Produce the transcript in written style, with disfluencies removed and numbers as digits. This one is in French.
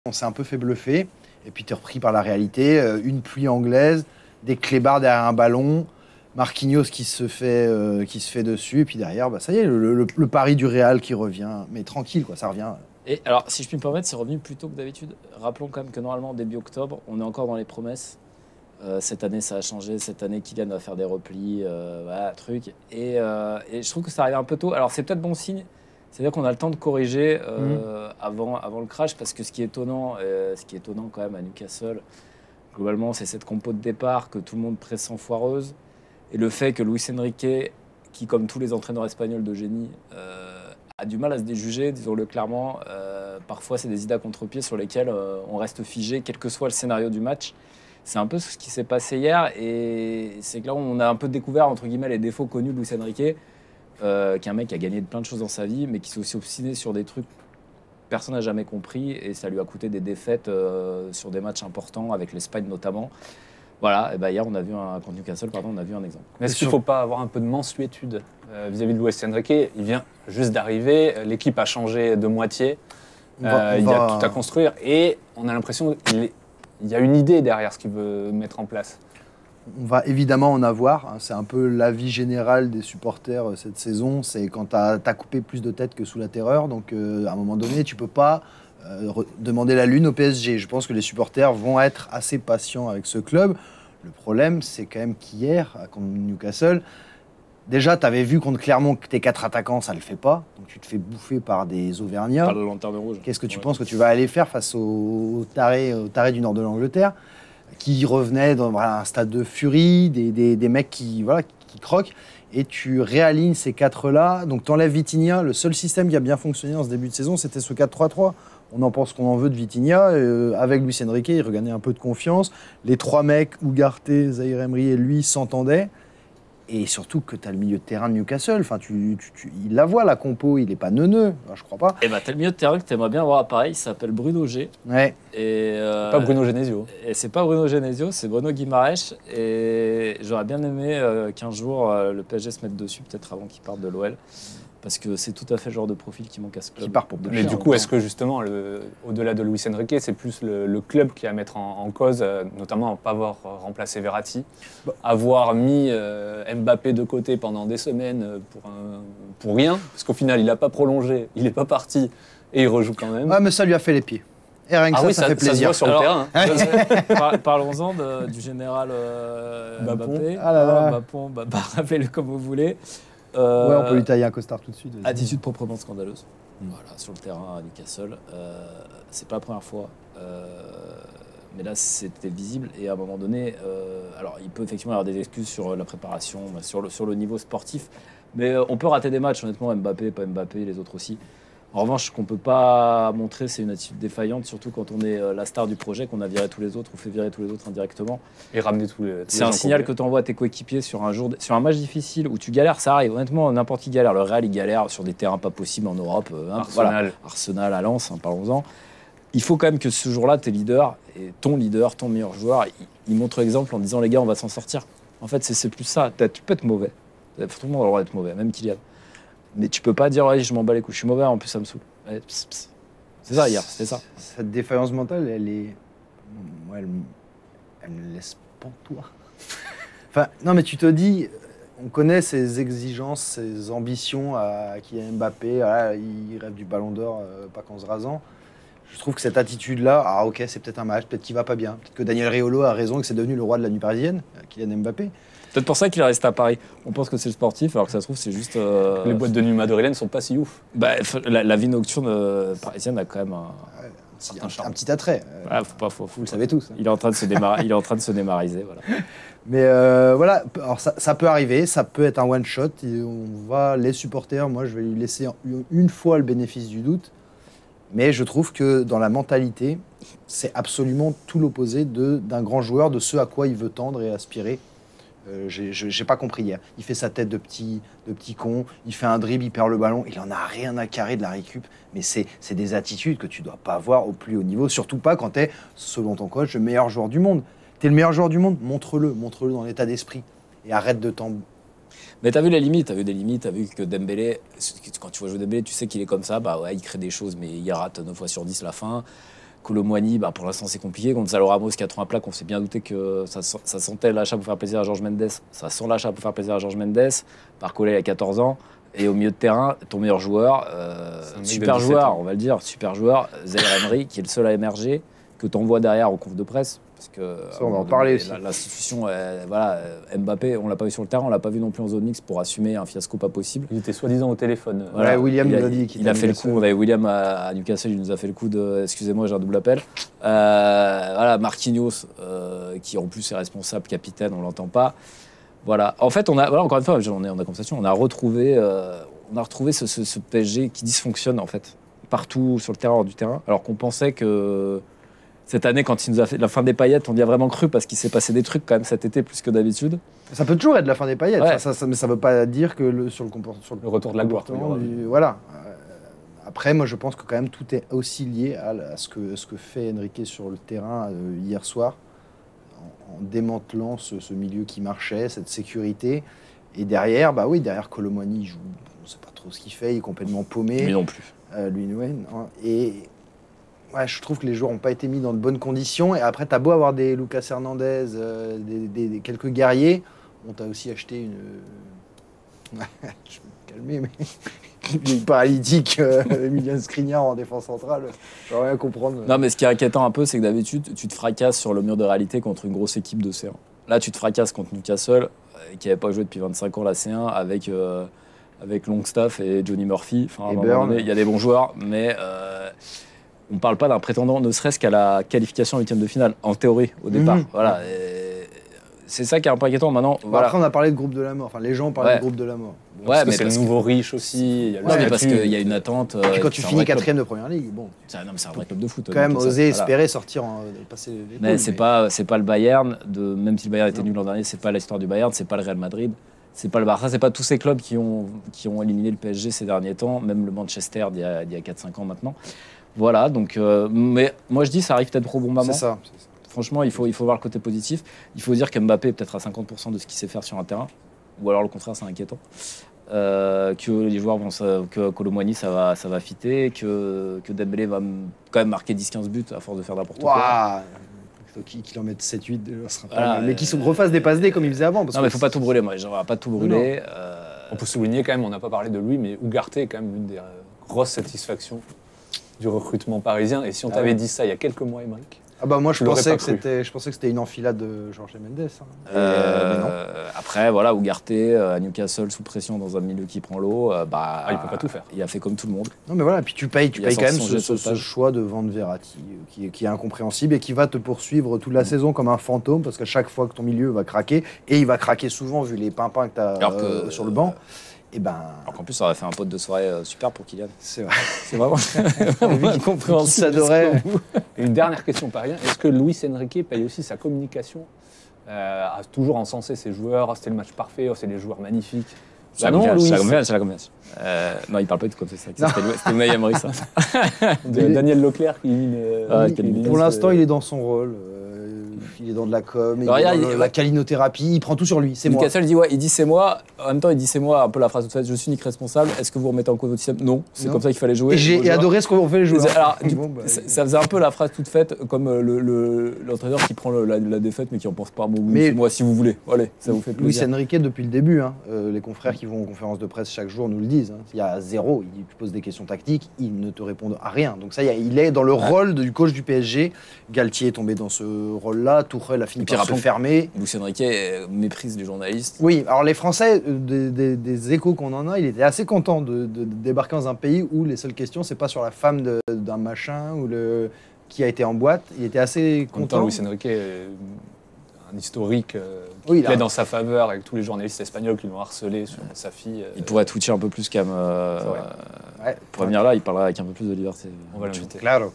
On s'est un peu fait bluffer, et puis tu es repris par la réalité. Une pluie anglaise, des clébards derrière un ballon, Marquinhos qui se fait dessus, et puis derrière, bah, ça y est, le pari du Real qui revient. Mais tranquille, quoi, ça revient. Et alors, si je puis me permettre, c'est revenu plus tôt que d'habitude. Rappelons quand même que normalement, début octobre, on est encore dans les promesses. Cette année, ça a changé. Cette année, Kylian va faire des replis, voilà, truc. Et je trouve que ça arrive un peu tôt. Alors, c'est peut-être bon signe. C'est-à-dire qu'on a le temps de corriger avant le crash, parce que ce qui est étonnant quand même à Newcastle, globalement, c'est cette compo de départ que tout le monde pressent foireuse. Et le fait que Luis Enrique, qui, comme tous les entraîneurs espagnols de génie, a du mal à se déjuger, disons-le clairement. Parfois, c'est des idées à contre-pied sur lesquelles on reste figé, quel que soit le scénario du match. C'est un peu ce qui s'est passé hier, et c'est que là, on a un peu découvert, entre guillemets, les défauts connus de Luis Enrique, qui est un mec qui a gagné plein de choses dans sa vie, mais qui s'est aussi obstiné sur des trucs que personne n'a jamais compris, et ça lui a coûté des défaites sur des matchs importants, avec l'Espagne notamment. Voilà, et ben hier, contre Newcastle, on a vu un exemple. Mais est-ce qu'il ne faut pas avoir un peu de mansuétude vis-à-vis de Luis Enrique? Il vient juste d'arriver, l'équipe a changé de moitié, il y a tout à construire, et on a l'impression qu'il y a une idée derrière ce qu'il veut mettre en place. On va évidemment en avoir. C'est un peu l'avis général des supporters cette saison. C'est quand tu as coupé plus de têtes que sous la terreur. Donc, à un moment donné, tu ne peux pas demander la lune au PSG. Je pense que les supporters vont être assez patients avec ce club. Le problème, c'est quand même qu'hier, contre Newcastle, déjà, tu avais vu contre Clermont que tes 4 attaquants, ça ne le fait pas. Donc, tu te fais bouffer par des Auvergnats. Par la lanterne rouge. Qu'est-ce que tu penses que tu vas aller faire face aux tarés du nord de l'Angleterre, qui revenaient dans un stade de furie, des mecs qui croquent, et tu réalignes ces 4-là. Donc, tu enlèves Vitinha. Le seul système qui a bien fonctionné en ce début de saison, c'était ce 4-3-3. On en pense qu'on en veut de Vitinha. Avec Luis Enrique, il regagnait un peu de confiance. Les 3 mecs, Ugarte, Zahir Emery et lui, s'entendaient. Et surtout que tu as le milieu de terrain de Newcastle. Enfin, il la voit, la compo, il n'est pas neuneux, enfin, je crois pas. Et bah, t'as le milieu de terrain que tu aimerais bien voir à Paris, il s'appelle Bruno G. Ouais. Et pas Bruno Genesio. Et c'est pas Bruno Genesio, c'est Bruno Guimaraes. Et j'aurais bien aimé qu'un jour le PSG se mette dessus, peut-être avant qu'il parte de l'OL. Parce que c'est tout à fait le genre de profil qui manque à ce club. Qui part pour Mais du coup, est-ce que justement, au-delà de Luis Enrique, c'est plus le club qui a à mettre en cause, notamment pas avoir remplacé Verratti, avoir mis Mbappé de côté pendant des semaines pour rien, parce qu'au final, il n'a pas prolongé, il n'est pas parti, et il rejoue quand même. Ouais, mais ça lui a fait les pieds. Et rien que ça fait plaisir. Ça se voit sur le terrain. Parlons-en du général Mbappé. Bapon, rappelez-le comme vous voulez. Ouais, on peut lui tailler un costard tout de suite. Attitude proprement scandaleuse. Voilà, sur le terrain à Newcastle. C'est pas la première fois. Mais là, c'était visible. Et à un moment donné, alors il peut effectivement y avoir des excuses sur la préparation, sur le niveau sportif. Mais on peut rater des matchs, honnêtement, Mbappé, pas Mbappé, les autres aussi. En revanche, ce qu'on ne peut pas montrer, c'est une attitude défaillante, surtout quand on est la star du projet, qu'on a viré tous les autres ou fait virer tous les autres indirectement. Et ramener tous les C'est un signal que tu envoies à tes coéquipiers sur un match difficile où tu galères. Ça arrive, honnêtement, n'importe qui galère. Le Real, il galère sur des terrains pas possibles en Europe. Arsenal. Voilà. Arsenal à Lens, parlons-en. Il faut quand même que ce jour-là, tes leaders, et ton meilleur joueur, il montre l'exemple en disant les gars, on va s'en sortir. En fait, c'est plus ça. Tu peux être mauvais. Tout le monde a le droit d'être mauvais, même Kylian. Mais tu peux pas dire ouais, je m'en bats les couilles, je suis mauvais, en plus ça me saoule. Ouais, c'est ça hier, c'était ça. Cette défaillance mentale, elle me laisse pantois. Enfin, non, mais tu te dis, on connaît ses exigences, ses ambitions à Kylian Mbappé, il rêve du Ballon d'Or, pas qu'en se rasant. Je trouve que cette attitude-là, ok, c'est peut-être un match, peut-être qu'il va pas bien, peut-être que Daniel Riolo a raison et que c'est devenu le roi de la nuit parisienne, Kylian Mbappé. Peut-être pour ça qu'il est resté à Paris. On pense que c'est le sportif, alors que ça se trouve, c'est juste... Les boîtes de nuit madrilènes sont pas si ouf. Bah, la vie nocturne parisienne a quand même un petit attrait. Vous le savez tous. Il est en train de se démariser, voilà. Mais voilà, alors ça peut arriver, ça peut être un one-shot. Les supporters, moi, je vais lui laisser une fois le bénéfice du doute. Mais je trouve que dans la mentalité, c'est absolument tout l'opposé d'un grand joueur, de ce à quoi il veut tendre et aspirer. J'ai pas compris hier. Il fait sa tête de petit con, il fait un dribble, il perd le ballon, il en a rien à carrer de la récup. Mais c'est des attitudes que tu dois pas avoir au plus haut niveau, surtout pas quand t'es, selon ton coach, le meilleur joueur du monde. T'es le meilleur joueur du monde, montre-le dans l'état d'esprit. Et arrête de t'en... Mais t'as vu les limites, t'as vu que Dembélé, quand tu vois jouer Dembélé, tu sais qu'il est comme ça, il crée des choses, mais il rate 9 fois sur 10 la fin. Kolo-Muani, pour l'instant c'est compliqué. Gonzalo Ramos, 80 plaques, on s'est bien douté que ça sentait l'achat pour faire plaisir à Georges Mendes. Ça sent l'achat pour faire plaisir à Georges Mendes. Barcola, il a 14 ans. Et au milieu de terrain, ton meilleur joueur, super joueur, on va le dire, super joueur, Zaïre Emery, qui est le seul à émerger, que tu envoies derrière en conf de presse. Parce que ça, on va en parler aussi. L'institution, Mbappé, on l'a pas vu sur le terrain, on l'a pas vu non plus en zone mixte pour assumer un fiasco pas possible. Il était soi-disant au téléphone. Voilà, William nous a dit qu'il a fait le coup. On avait William à Newcastle, il nous a fait le coup de excusez-moi, j'ai un double appel. Voilà, Marquinhos, qui en plus est responsable, capitaine, on l'entend pas. Voilà. En fait, encore une fois, on est en conversation, on a retrouvé ce PSG qui dysfonctionne en fait partout sur le terrain, hors du terrain, alors qu'on pensait que cette année, quand il nous a fait la fin des paillettes, on y a vraiment cru parce qu'il s'est passé des trucs quand même cet été plus que d'habitude. Ça peut toujours être la fin des paillettes, ouais. Mais ça ne veut pas dire que le retour de la gloire. Voilà. Après, moi, je pense que quand même tout est aussi lié à ce que fait Enrique sur le terrain hier soir, en démantelant ce milieu qui marchait, cette sécurité. Et derrière, derrière Kolo-Muani, il joue, on ne sait pas trop ce qu'il fait, il est complètement paumé. Lui non plus. Et ouais, je trouve que les joueurs n'ont pas été mis dans de bonnes conditions. Et après, tu as beau avoir des Lucas Hernandez, quelques guerriers. On t'a aussi acheté une. Ouais, je vais me calmer, mais. Une paralytique, Emilian Skriniar en défense centrale. Je ne veux rien comprendre. Non, mais ce qui est inquiétant un peu, c'est que d'habitude, tu te fracasses sur le mur de réalité contre une grosse équipe de C1. Là, tu te fracasses contre Newcastle, qui n'avait pas joué depuis 25 ans la C1, avec Longstaff et Johnny Murphy. Enfin, il y a des bons joueurs, mais. On ne parle pas d'un prétendant, ne serait-ce qu'à la qualification en 8e de finale, en théorie, au départ. Voilà. C'est ça qui est un peu inquiétant maintenant. Voilà. Après, on a parlé de groupe de la mort. Enfin, les gens ont parlé de groupe de la mort. Bon, mais c'est le nouveau riche aussi. Parce qu'il y a une attente. Et puis quand tu finis 4e de première ligue, bon. C'est un vrai club de foot. Quand même oser espérer sortir, passer les Mais c'est pas le Bayern. Même si le Bayern était nul l'an dernier, c'est pas l'histoire du Bayern, c'est pas le Real Madrid. C'est pas le Barça, c'est pas tous ces clubs qui ont éliminé le PSG ces derniers temps, même le Manchester d'il y a 4-5 ans maintenant. Voilà, donc, mais moi je dis ça arrive peut-être au bon moment. C'est ça. Franchement, il faut voir le côté positif. Il faut dire qu'Mbappé est peut-être à 50% de ce qu'il sait faire sur un terrain, ou alors le contraire, c'est inquiétant. Que les joueurs que Kolo-Muani ça va fitter, que Dembélé va quand même marquer 10-15 buts à force de faire n'importe quoi. Qu'il en mette 7-8, mais qu'ils se refassent des passes D comme il faisait avant. Non, mais il faut pas tout brûler, moi. On va pas tout brûler. On peut souligner quand même, on n'a pas parlé de lui, mais Ugarte est quand même une des grosses satisfactions du recrutement parisien. Et si on t'avait dit ça il y a quelques mois, Aymeric, moi je pensais que c'était une enfilade de Jorge Mendes. Après, voilà, Ugarte à Newcastle sous pression dans un milieu qui prend l'eau, il peut pas tout faire. Il a fait comme tout le monde. Non mais voilà, puis tu payes quand même ce choix de vendre Verratti qui est incompréhensible et qui va te poursuivre toute la saison comme un fantôme parce qu'à chaque fois que ton milieu va craquer, et il va craquer souvent vu les pimpins que tu as sur le banc. Alors qu'en plus, ça aurait fait un pote de soirée super pour Kylian. C'est vrai. C'est vraiment incompréhensible. S'adorait. Une dernière question parisien. Est-ce que Luis Enrique paye aussi sa communication à toujours encenser ses joueurs? C'était le match parfait, c'est des joueurs magnifiques. C'est la confiance. Non, il parle pas de comme ça. C'était Unai Emery, ça. Daniel Leclerc qui pour l'instant, il est dans son rôle. Il est dans de la com, la calinothérapie, il prend tout sur lui, c'est moi. Newcastle il dit c'est moi, en même temps il dit c'est moi, un peu la phrase toute faite, je suis unique responsable, est-ce que vous remettez en cause votre système? Non, c'est comme ça qu'il fallait jouer. Et j'ai adoré ce qu'on fait les joueurs. Alors, ça faisait un peu la phrase toute faite, comme l'entraîneur qui prend la défaite mais qui en pense pas, c'est moi si vous voulez, allez, ça vous fait plaisir. Luis Enrique depuis le début, les confrères qui vont en conférence de presse chaque jour nous le disent, il y a zéro, il pose des questions tactiques, ils ne te répondent à rien. Donc ça, il est dans le rôle du coach du PSG, Galtier est tombé dans ce rôle-là, Tourelle a fini par se fermer. Luis Enrique méprise du journaliste. Oui, alors les Français, des échos qu'on en a, il était assez content de débarquer dans un pays où les seules questions, c'est pas sur la femme d'un machin ou qui a été en boîte. Il était assez content. En même temps, Luis Enrique est un historique qui plaît dans sa faveur avec tous les journalistes espagnols qui l'ont harcelé sur sa fille. Il pourrait twitcher un peu plus pour venir là, il parlerait avec un peu plus de liberté. On va l'inviter. Claro.